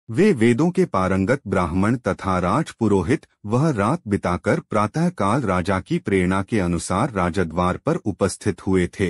वे वेदों के पारंगत ब्राह्मण तथा राजपुरोहित वह रात बिताकर प्रातःकाल राजा की प्रेरणा के अनुसार राजद्वार पर उपस्थित हुए थे।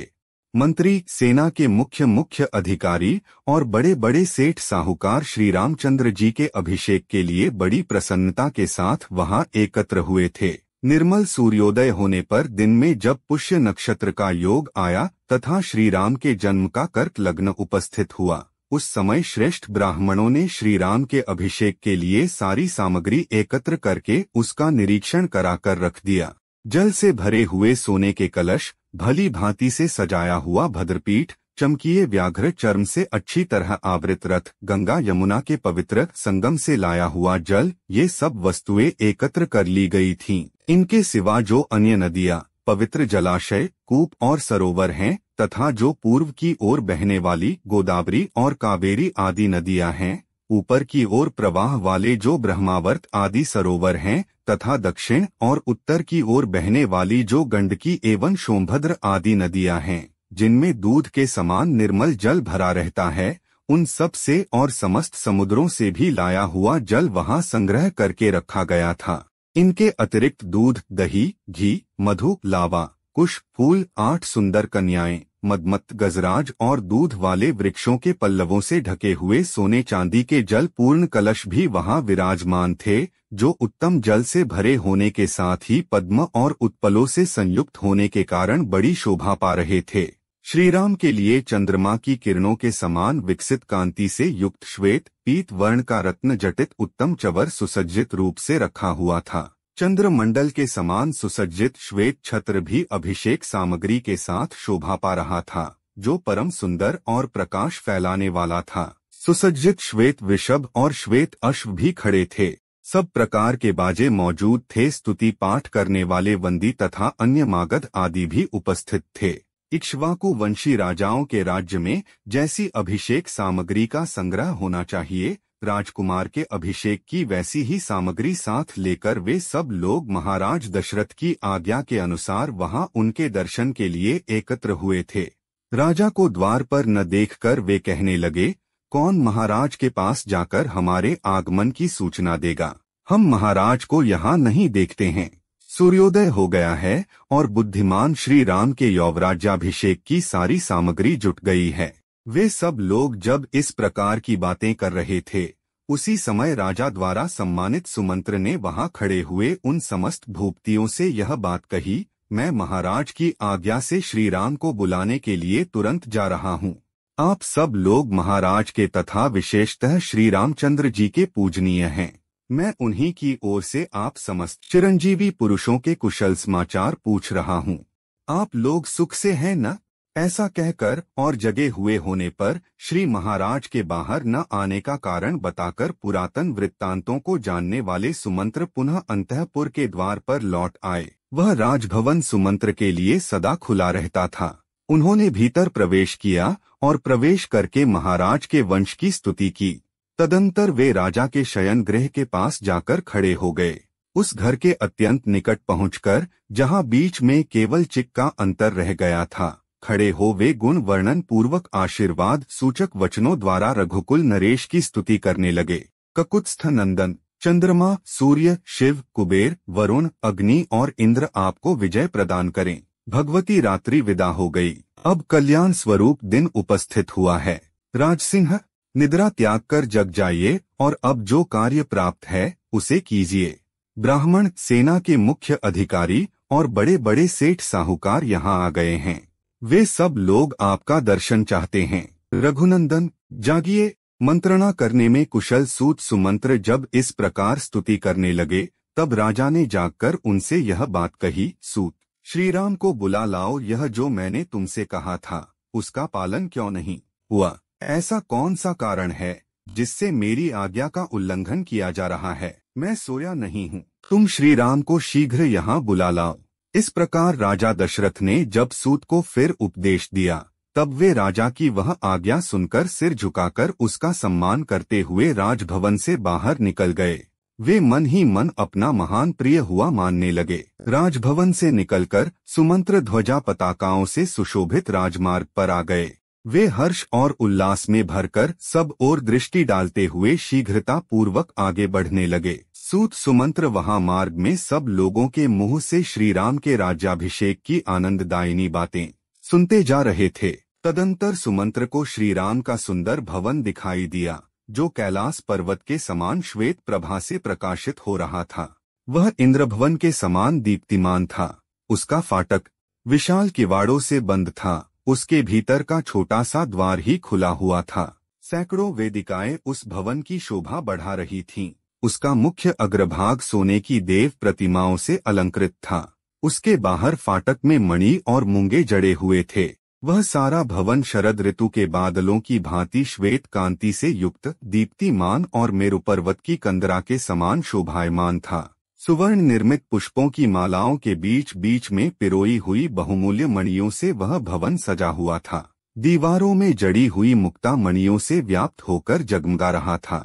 मंत्री, सेना के मुख्य मुख्य अधिकारी और बड़े बड़े सेठ साहूकार श्री रामचंद्र जी के अभिषेक के लिए बड़ी प्रसन्नता के साथ वहां एकत्र हुए थे। निर्मल सूर्योदय होने पर दिन में जब पुष्य नक्षत्र का योग आया तथा श्री राम के जन्म का कर्क लग्न उपस्थित हुआ, उस समय श्रेष्ठ ब्राह्मणों ने श्री राम के अभिषेक के लिए सारी सामग्री एकत्र करके उसका निरीक्षण कराकर रख दिया। जल से भरे हुए सोने के कलश, भली भांति से सजाया हुआ भद्रपीठ, चमकीय व्याघ्र चर्म से अच्छी तरह आवृत रथ, गंगा यमुना के पवित्र संगम से लाया हुआ जल, ये सब वस्तुएं एकत्र कर ली गई थीं। इनके सिवा जो अन्य नदियां, पवित्र जलाशय, कूप और सरोवर हैं तथा जो पूर्व की ओर बहने वाली गोदावरी और कावेरी आदि नदियां हैं, ऊपर की ओर प्रवाह वाले जो ब्रह्मावर्त आदि सरोवर हैं तथा दक्षिण और उत्तर की ओर बहने वाली जो गंडकी एवं सोमभद्र आदि नदियां हैं, जिनमें दूध के समान निर्मल जल भरा रहता है, उन सब से और समस्त समुद्रों से भी लाया हुआ जल वहां संग्रह करके रखा गया था। इनके अतिरिक्त दूध, दही, घी, मधु, लावा, कुश, फूल, 8 सुंदर कन्याएं, मदमत्त गजराज और दूध वाले वृक्षों के पल्लवों से ढके हुए सोने चांदी के जल पूर्ण कलश भी वहां विराजमान थे, जो उत्तम जल से भरे होने के साथ ही पद्म और उत्पलों से संयुक्त होने के कारण बड़ी शोभा पा रहे थे। श्रीराम के लिए चंद्रमा की किरणों के समान विकसित कांति से युक्त श्वेत पीत वर्ण का रत्न जटित उत्तम चवर सुसज्जित रूप से रखा हुआ था। चंद्रमंडल के समान सुसज्जित श्वेत छत्र भी अभिषेक सामग्री के साथ शोभा पा रहा था, जो परम सुंदर और प्रकाश फैलाने वाला था। सुसज्जित श्वेत वृषभ और श्वेत अश्व भी खड़े थे। सब प्रकार के बाजे मौजूद थे। स्तुति पाठ करने वाले वंदी तथा अन्य मागध आदि भी उपस्थित थे। इक्ष्वाकु वंशी राजाओं के राज्य में जैसी अभिषेक सामग्री का संग्रह होना चाहिए, राजकुमार के अभिषेक की वैसी ही सामग्री साथ लेकर वे सब लोग महाराज दशरथ की आज्ञा के अनुसार वहां उनके दर्शन के लिए एकत्र हुए थे। राजा को द्वार पर न देखकर वे कहने लगे, कौन महाराज के पास जाकर हमारे आगमन की सूचना देगा? हम महाराज को यहाँ नहीं देखते हैं। सूर्योदय हो गया है और बुद्धिमान श्री राम के यौवराज्याभिषेक की सारी सामग्री जुट गई है। वे सब लोग जब इस प्रकार की बातें कर रहे थे, उसी समय राजा द्वारा सम्मानित सुमंत्र ने वहां खड़े हुए उन समस्त भूपतियों से यह बात कही, मैं महाराज की आज्ञा से श्री राम को बुलाने के लिए तुरंत जा रहा हूँ। आप सब लोग महाराज के तथा विशेषतः श्री रामचंद्र जी के पूजनीय हैं। मैं उन्हीं की ओर से आप समस्त चिरंजीवी पुरुषों के कुशल समाचार पूछ रहा हूँ। आप लोग सुख से हैं न? ऐसा कहकर और जगे हुए होने पर श्री महाराज के बाहर न आने का कारण बताकर पुरातन वृत्तांतों को जानने वाले सुमंत्र पुनः अंतःपुर के द्वार पर लौट आए। वह राजभवन सुमंत्र के लिए सदा खुला रहता था। उन्होंने भीतर प्रवेश किया और प्रवेश करके महाराज के वंश की स्तुति की। तदंतर वे राजा के शयन गृह के पास जाकर खड़े हो गए। उस घर के अत्यंत निकट पहुंचकर, जहां बीच में केवल चिक का अंतर रह गया था, खड़े हो वे गुण वर्णन पूर्वक आशीर्वाद सूचक वचनों द्वारा रघुकुल नरेश की स्तुति करने लगे। ककुत्स्थ नंदन, चंद्रमा, सूर्य, शिव, कुबेर, वरुण, अग्नि और इंद्र आपको विजय प्रदान करें। भगवती रात्रि विदा हो गई। अब कल्याण स्वरूप दिन उपस्थित हुआ है। राजसिंह, निद्रा त्याग कर जग जाइए और अब जो कार्य प्राप्त है उसे कीजिए। ब्राह्मण, सेना के मुख्य अधिकारी और बड़े बड़े सेठ साहूकार यहाँ आ गए हैं। वे सब लोग आपका दर्शन चाहते हैं। रघुनंदन, जागिए। मंत्रणा करने में कुशल सूत सुमंत्र जब इस प्रकार स्तुति करने लगे, तब राजा ने जागकर उनसे यह बात कही, सूत, श्री राम को बुला लाओ। यह जो मैंने तुमसे कहा था, उसका पालन क्यों नहीं हुआ? ऐसा कौन सा कारण है जिससे मेरी आज्ञा का उल्लंघन किया जा रहा है? मैं सोया नहीं हूँ। तुम श्री राम को शीघ्र यहाँ बुला लाओ। इस प्रकार राजा दशरथ ने जब सूत को फिर उपदेश दिया, तब वे राजा की वह आज्ञा सुनकर सिर झुकाकर उसका सम्मान करते हुए राजभवन से बाहर निकल गए। वे मन ही मन अपना महान प्रिय हुआ मानने लगे। राजभवन से निकलकर सुमंत्र ध्वजा पताकाओं से सुशोभित राजमार्ग पर आ गए। वे हर्ष और उल्लास में भरकर सब ओर दृष्टि डालते हुए शीघ्रता पूर्वक आगे बढ़ने लगे। सूत सुमंत्र वहां मार्ग में सब लोगों के मुंह से श्रीराम के राज्याभिषेक की आनंददायिनी बातें सुनते जा रहे थे। तदंतर सुमंत्र को श्रीराम का सुंदर भवन दिखाई दिया, जो कैलाश पर्वत के समान श्वेत प्रभा से प्रकाशित हो रहा था। वह इंद्रभवन के समान दीप्तिमान था। उसका फाटक विशाल किवाड़ों से बंद था। उसके भीतर का छोटा सा द्वार ही खुला हुआ था। सैकड़ों वेदिकाएं उस भवन की शोभा बढ़ा रही थीं। उसका मुख्य अग्रभाग सोने की देव प्रतिमाओं से अलंकृत था। उसके बाहर फाटक में मणि और मूंगे जड़े हुए थे। वह सारा भवन शरद ऋतु के बादलों की भांति श्वेत कांति से युक्त, दीप्तिमान और मेरु पर्वत की कंदरा के समान शोभायमान था। सुवर्ण निर्मित पुष्पों की मालाओं के बीच बीच में पिरोई हुई बहुमूल्य मणियों से वह भवन सजा हुआ था। दीवारों में जड़ी हुई मुक्ता मणियों से व्याप्त होकर जगमगा रहा था,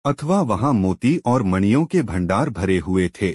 अथवा वहां मोती और मणियों के भंडार भरे हुए थे।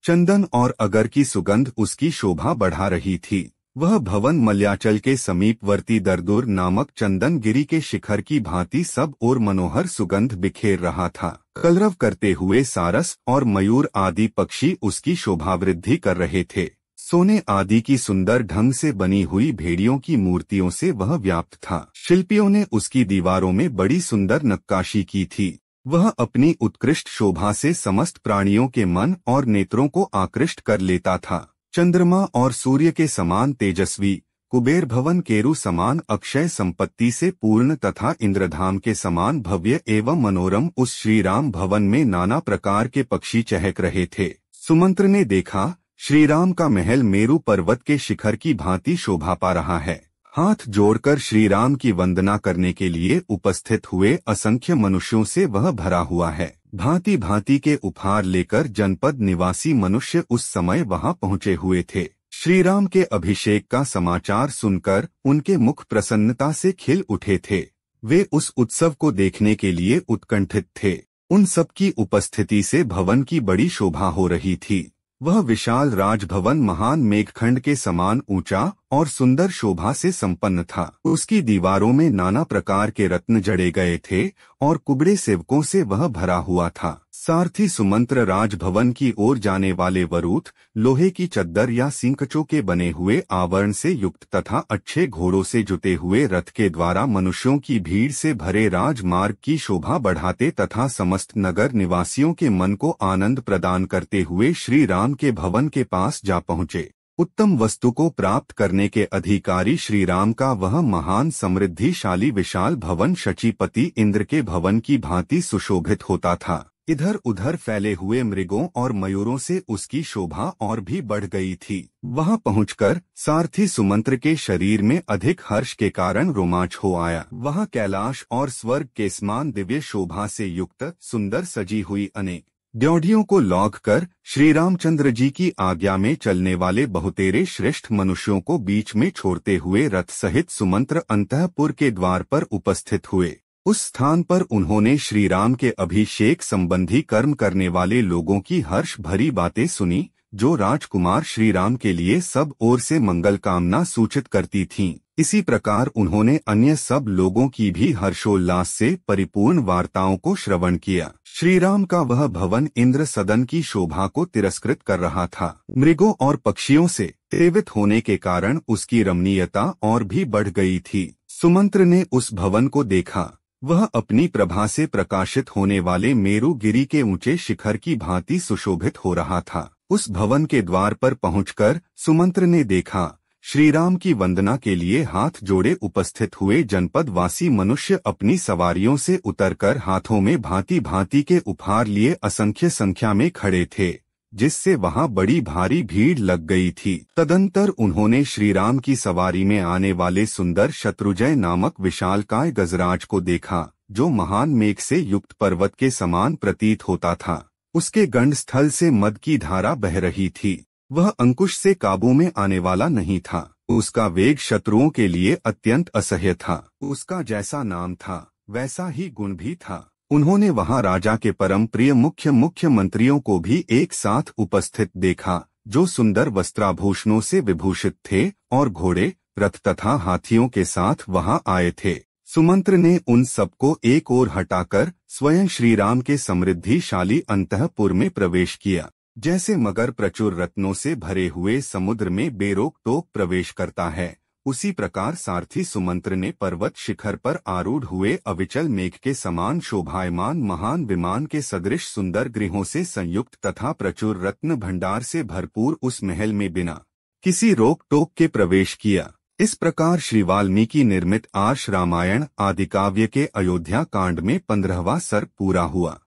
चंदन और अगर की सुगंध उसकी शोभा बढ़ा रही थी। वह भवन मल्याचल के समीपवर्ती दरदुर नामक चंदन गिरी के शिखर की भांति सब और मनोहर सुगंध बिखेर रहा था। कलरव करते हुए सारस और मयूर आदि पक्षी उसकी शोभा वृद्धि कर रहे थे। सोने आदि की सुंदर ढंग से बनी हुई भेड़ियों की मूर्तियों से वह व्याप्त था। शिल्पियों ने उसकी दीवारों में बड़ी सुंदर नक्काशी की थी। वह अपनी उत्कृष्ट शोभा से समस्त प्राणियों के मन और नेत्रों को आकृष्ट कर लेता था। चंद्रमा और सूर्य के समान तेजस्वी, कुबेर भवन केरु समान अक्षय संपत्ति से पूर्ण तथा इंद्रधाम के समान भव्य एवं मनोरम उस श्रीराम भवन में नाना प्रकार के पक्षी चहक रहे थे। सुमंत्र ने देखा, श्रीराम का महल मेरु पर्वत के शिखर की भांति शोभा पा रहा है। हाथ जोड़कर श्रीराम की वंदना करने के लिए उपस्थित हुए असंख्य मनुष्यों से वह भरा हुआ है। भांति भांति के उपहार लेकर जनपद निवासी मनुष्य उस समय वहां पहुंचे हुए थे। श्रीराम के अभिषेक का समाचार सुनकर उनके मुख प्रसन्नता से खिल उठे थे। वे उस उत्सव को देखने के लिए उत्कंठित थे। उन सबकी उपस्थिति से भवन की बड़ी शोभा हो रही थी। वह विशाल राजभवन महान मेघखंड के समान ऊंचा और सुंदर शोभा से संपन्न था। उसकी दीवारों में नाना प्रकार के रत्न जड़े गए थे और कुबड़े सेवकों से वह भरा हुआ था। सारथी सुमंत्र राजभवन की ओर जाने वाले वरूथ, लोहे की चद्दर या सिंकचों के बने हुए आवरण से युक्त तथा अच्छे घोड़ों से जुते हुए रथ के द्वारा मनुष्यों की भीड़ से भरे राजमार्ग की शोभा बढ़ाते तथा समस्त नगर निवासियों के मन को आनंद प्रदान करते हुए श्री राम के भवन के पास जा पहुँचे। उत्तम वस्तु को प्राप्त करने के अधिकारी श्री राम का वह महान समृद्धिशाली विशाल भवन शचीपति इंद्र के भवन की भांति सुशोभित होता था। इधर उधर फैले हुए मृगों और मयूरों से उसकी शोभा और भी बढ़ गई थी। वहां पहुंचकर सारथी सुमंत्र के शरीर में अधिक हर्ष के कारण रोमांच हो आया। वहां कैलाश और स्वर्ग के समान दिव्य शोभा से युक्त सुंदर सजी हुई अनेक ड्योढ़ियों को लौघ कर श्री रामचंद्र जी की आज्ञा में चलने वाले बहुतेरे श्रेष्ठ मनुष्यों को बीच में छोड़ते हुए रथ सहित सुमंत्र अंतःपुर के द्वार पर उपस्थित हुए। उस स्थान पर उन्होंने श्री राम के अभिषेक संबंधी कर्म करने वाले लोगों की हर्ष भरी बातें सुनी, जो राजकुमार श्री राम के लिए सब ओर से मंगल कामना सूचित करती थीं। इसी प्रकार उन्होंने अन्य सब लोगों की भी हर्षोल्लास से परिपूर्ण वार्ताओं को श्रवण किया। श्री राम का वह भवन इंद्र सदन की शोभा को तिरस्कृत कर रहा था। मृगों और पक्षियों से सेवित होने के कारण उसकी रमणीयता और भी बढ़ गई थी। सुमंत्र ने उस भवन को देखा। वह अपनी प्रभा से प्रकाशित होने वाले मेरु गिरी के ऊंचे शिखर की भांति सुशोभित हो रहा था। उस भवन के द्वार पर पहुंचकर सुमंत्र ने देखा, श्रीराम की वंदना के लिए हाथ जोड़े उपस्थित हुए जनपद वासी मनुष्य अपनी सवारियों से उतरकर हाथों में भांति भांति के उपहार लिए असंख्य संख्या में खड़े थे, जिससे वहां बड़ी भारी भीड़ लग गई थी। तदंतर उन्होंने श्रीराम की सवारी में आने वाले सुंदर शत्रुंजय नामक विशालकाय गजराज को देखा, जो महान मेघ से युक्त पर्वत के समान प्रतीत होता था। उसके गंड स्थल से मद की धारा बह रही थी। वह अंकुश से काबू में आने वाला नहीं था। उसका वेग शत्रुओं के लिए अत्यंत असह्य था। उसका जैसा नाम था वैसा ही गुण भी था। उन्होंने वहां राजा के परम प्रिय मुख्य मंत्रियों को भी एक साथ उपस्थित देखा, जो सुंदर वस्त्राभूषणों से विभूषित थे और घोड़े रथ तथा हाथियों के साथ वहां आए थे। सुमंत्र ने उन सबको एक ओर हटाकर स्वयं श्रीराम के समृद्धिशाली अंतःपुर में प्रवेश किया। जैसे मगर प्रचुर रत्नों से भरे हुए समुद्र में बेरोक टोक प्रवेश करता है, उसी प्रकार सारथी सुमंत्र ने पर्वत शिखर पर आरूढ़ हुए अविचल मेघ के समान शोभायमान महान विमान के सदृश सुंदर गृहों से संयुक्त तथा प्रचुर रत्न भंडार से भरपूर उस महल में बिना किसी रोक टोक के प्रवेश किया। इस प्रकार श्री वाल्मीकि निर्मित आर्ष रामायण आदि काव्य के अयोध्या कांड में 15वां सर्ग पूरा हुआ।